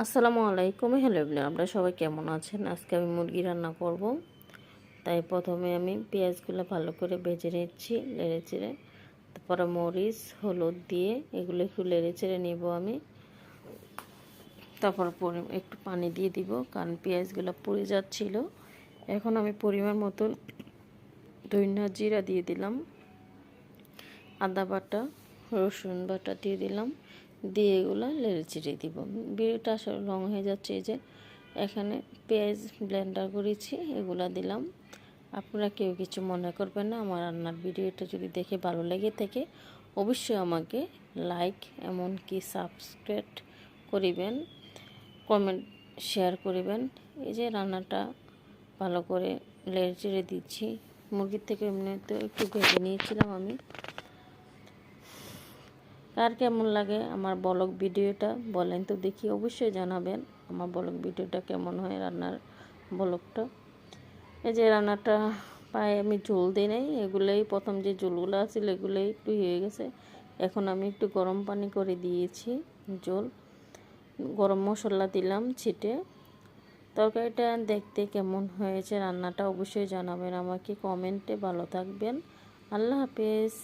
আসসালামু আলাইকুম। Hello everyone, আপনারা সবাই কেমন আছেন? আজকে আমি মুরগি রান্না করব। তাই প্রথমে আমি পেঁয়াজগুলো ভালো করে ভেজে নিচ্ছি নেড়ে চেড়ে। তারপরে মরিচ হলুদ দিয়ে এগুলো একটু নেড়ে চেড়ে নেব আমি। তারপর একটু পানি দিয়ে দিব, কারণ পেঁয়াজগুলো পুড়ে যাচ্ছিল। এখন আমি পরিমাণ মতন ধনিয়া জিরা দিয়ে দিলাম, আদা বাটা রসুন বাটা দিয়ে দিলাম, দিয়ে এগুলো নেড়ে চেড়ে দিব। ভিডিওটা আসলে লং হয়ে যাচ্ছে। এই যে এখানে পেঁয়াজ ব্লেন্ডার করেছি, এগুলা দিলাম। আপনারা কেউ কিছু মনে করবেন না। আমার রান্নার ভিডিওটা যদি দেখে ভালো লেগে থাকে অবশ্যই আমাকে লাইক এমনকি সাবস্ক্রাইব করিবেন, কমেন্ট শেয়ার করিবেন। এই যে রান্নাটা ভালো করে নেড়ে চেড়ে দিচ্ছি। মুরগির থেকে এমনিতে একটু ভেজে নিয়েছিলাম আমি। কার কেমন লাগে আমার ব্লগ ভিডিওটা বলেন তো দেখি, অবশ্যই জানাবেন আমার ব্লগ ভিডিওটা কেমন হয়, রান্নার ব্লগটা। এই যে রান্নাটা পায়ে আমি ঝোল দিই নাই, এগুলোই প্রথম যে ঝোলগুলো আছিল এগুলোই একটু হয়ে গেছে। এখন আমি একটু গরম পানি করে দিয়েছি ঝোল, গরম মশলা দিলাম ছিটে। তরকারিটা দেখতে কেমন হয়েছে রান্নাটা অবশ্যই জানাবেন আমাকে কমেন্টে। ভালো থাকবেন, আল্লাহ হাফেজ।